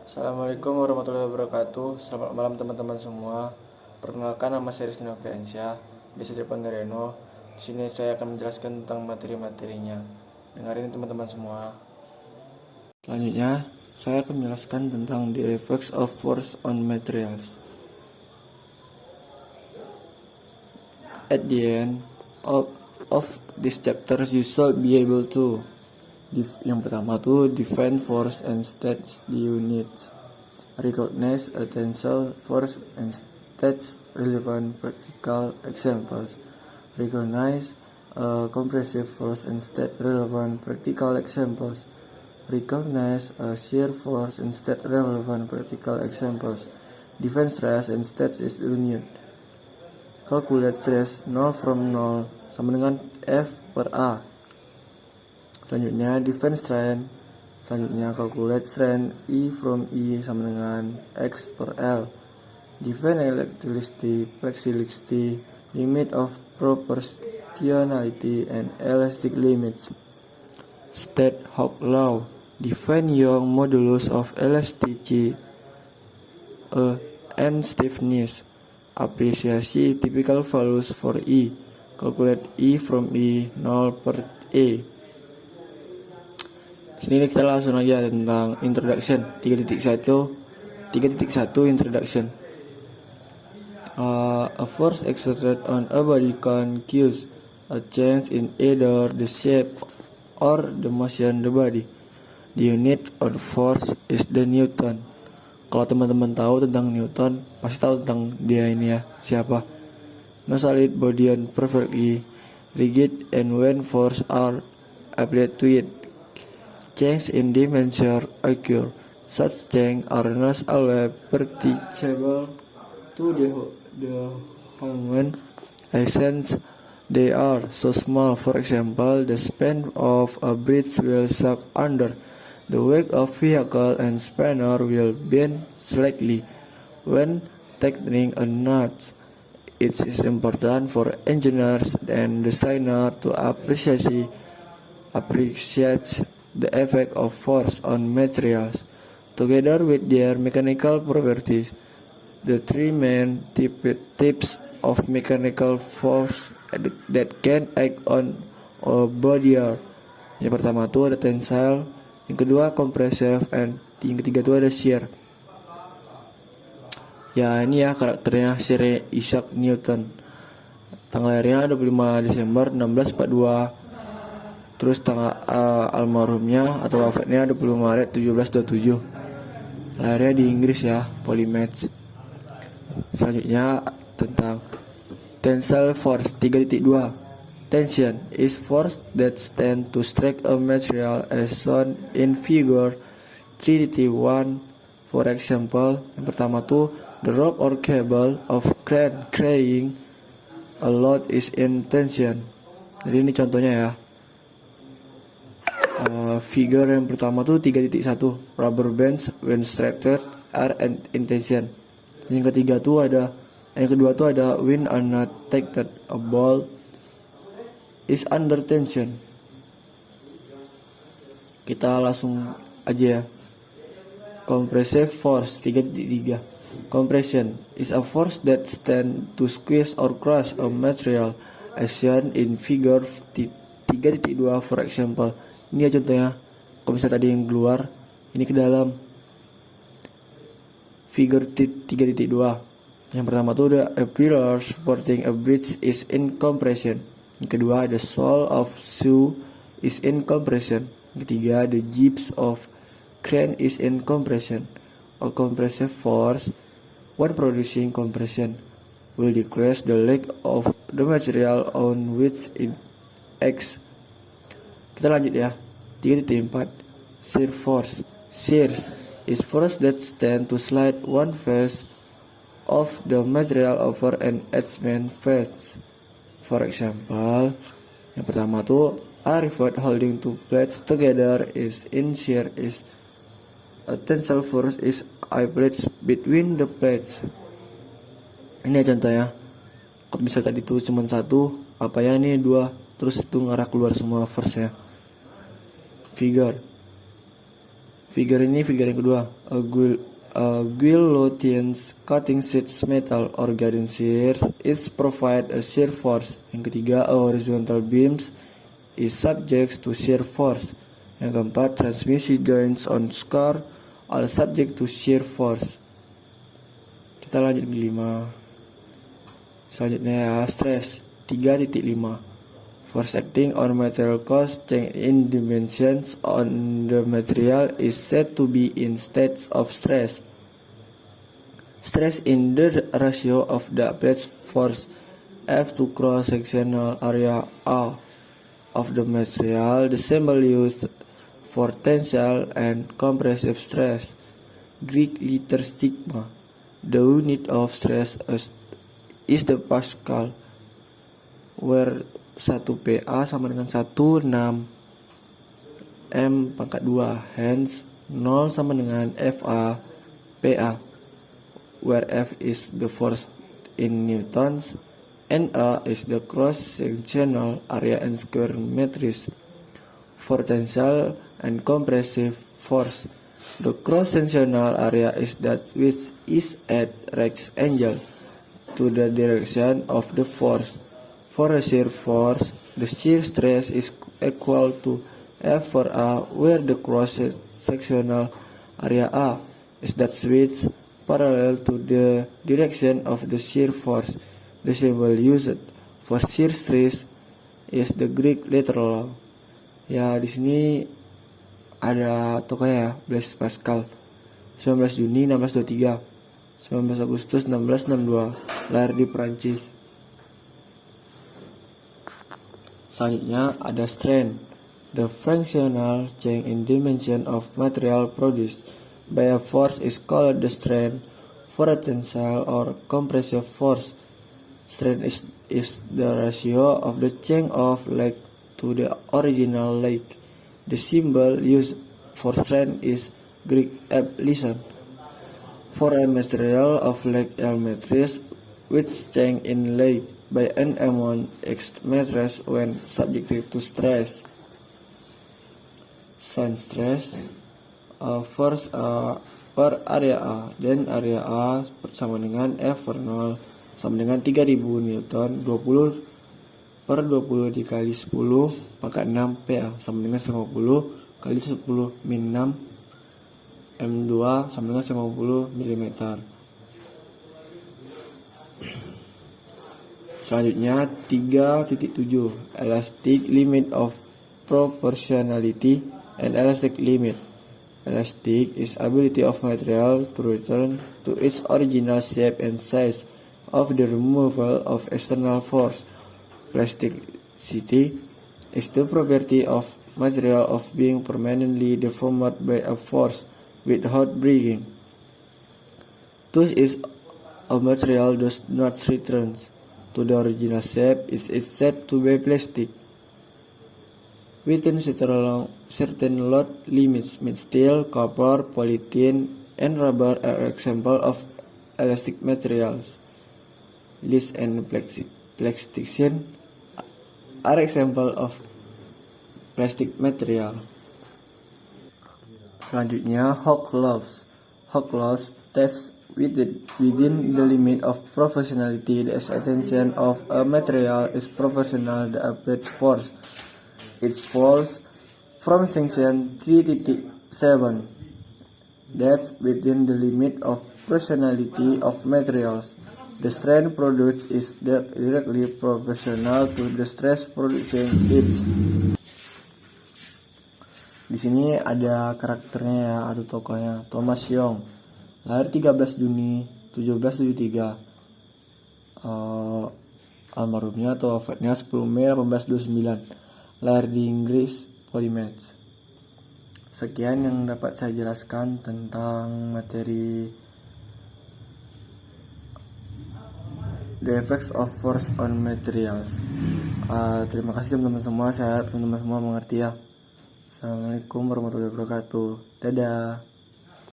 Assalamualaikum warahmatullahi wabarakatuh. Selamat malam teman-teman semua. Perkenalkan, nama saya Rizky Nofriansyah, biasa dipanggil Reno. Di sini saya akan menjelaskan tentang materi-materinya. Dengarin teman-teman semua. Selanjutnya, saya akan menjelaskan tentang the effects of force on materials. At the end of this chapter, you should be able to yang pertama tuh define force and stats the units, recognize a tensile force and stats relevant practical examples, recognize a compressive force and stat relevant practical examples, recognize a shear force and stat relevant practical examples, define stress and stats is unit, calculate stress 0 from 0 sama dengan F per A. Selanjutnya define strength. Selanjutnya calculate strength E from E sama dengan X per L. Define elasticity, flexibility, limit of proportionality, and elastic limits. State Hawke law. Define Young modulus of elasticity and stiffness. Apresiasi typical values for E. Calculate E from E 0 per E. Sini kita langsung aja tentang introduction 3.1 introduction. A force exerted on a body can cause a change in either the shape or the motion of the body. The unit of force is the Newton. Kalau teman-teman tahu tentang Newton, pasti tahu tentang dia ini ya, siapa? No solid body and perfectly rigid, and when force are applied to it, change in dimension occur. Such change are not always perceptible to the human essence. They are so small. For example, the span of a bridge will suck under. The weight of vehicle and spanner will bend slightly when tightening a knot. It is important for engineers and designers to appreciate the effect of force on materials, together with their mechanical properties. The three main types of mechanical force that can act on a body are: yang pertama itu ada tensile, yang kedua compressive, and yang ketiga itu ada shear. Ya ini ya karakternya Sir Isaac Newton. Tanggal lahirnya 25 Desember 1642. Terus tanggal almarhumnya atau wafatnya 20 Maret 1727. Lahirnya di Inggris ya, Polymath. Selanjutnya tentang tensile force 3.2. Tension is force that stand to strike a material as shown in figure 3.1. For example, yang pertama tuh the rope or cable of crane carrying a load is in tension. Jadi ini contohnya ya. Figure yang pertama tuh 3.1, rubber bands when stretched are in tension. Yang ketiga tuh ada, yang kedua tuh ada when not tightened, a ball is under tension. Kita langsung aja ya. Compressive force 3.3. Compression is a force that stand to squeeze or crush a material as shown in figure 3.2. For example, ini ya contohnya, kalau misalnya tadi yang keluar, ini ke dalam. Figure 3.2. Yang pertama tuh ada a pillar supporting a bridge is in compression. Yang kedua ada sole of shoe is in compression. Yang ketiga the jibs of crane is in compression. A compressive force when producing compression will decrease the length of the material on which it acts. Kita lanjut ya. 3.4 shear force. Shears is force that stand to slide one face of the material over an adjacent face. For example, yang pertama tuh a rivet holding two plates together is in shear is a tensile force is applied between the plates. Ini ya contohnya. Kalau misalnya tadi tuh cuma satu, apa ya ini dua, terus itu ngarah keluar semua force-nya. Figure Figure ini figure yang kedua. A guillotine cutting sheets metal or garden shears is provide a shear force. Yang ketiga, a horizontal beams is subject to shear force. Yang keempat, transmission joints on scar are subject to shear force. Kita lanjut ke 5. Selanjutnya ya, stress 3.5. Force acting on material cause change in dimensions on the material is said to be in states of stress. Stress in the ratio of the applied force F to cross-sectional area A of the material. The symbol used for tensile and compressive stress. Greek letter sigma. The unit of stress is the Pascal, where 1 PA sama dengan 16 M pangkat 2, hence 0 sama dengan FA PA, where F is the force in newtons and A is the cross-sectional area and square meters. For tensile and compressive force, the cross-sectional area is that which is at right angle to the direction of the force. For a shear force, the shear stress is equal to F for A, where the cross-sectional area A is that which parallel to the direction of the shear force. The symbol used for shear stress is the Greek letter law. Ya, di sini ada tokohnya ya, Blaise Pascal. 19 Juni 1623, 19 Agustus 1662, lahir di Prancis. Selanjutnya ada strain, the fractional change in dimension of material produced by a force is called the strain. For a tensile or compressive force, strain is the ratio of the change of leg to the original leg. The symbol used for strain is Greek epsilon. For a material of leg L matrix which change in leg by an amount X matrix when subjected to stress. Sin stress force per area A, dan area A sama dengan F per 0 sama dengan 3000 Newton. 20 per 20 dikali 10 pangkat 6 PA sama dengan 50 kali 10 min 6 M2 sama dengan 50 mm. Selanjutnya 3.7, elastic limit of proportionality and elastic limit. Elastic is ability of material to return to its original shape and size of the removal of external force. Plasticity is the property of material of being permanently deformed by a force without breaking. Thus is a material does not return to the original shape is said to be plastic. Within certain load limits, steel, copper, polyethylene, and rubber are examples of elastic materials. Lead and plastication are examples of plastic material. Selanjutnya, Hooke's laws. Hooke's laws states within the limit of proportionality, the extension of a material is proportional to the applied force. It falls from section 3.7. That's within the limit of proportionality of materials. The strain produced is directly proportional to the stress producing it. Di sini ada karakternya ya, atau tokohnya, Thomas Young. Lahir 13 Juni 1773. Almarhumnya atau wafatnya 10 Mei 1829. Lahir di Inggris, Polymath. Sekian yang dapat saya jelaskan tentang materi The Effects of Force on Materials. Terima kasih teman-teman semua. Saya harap teman-teman semua mengerti ya. Assalamualaikum warahmatullahi wabarakatuh. Dadah.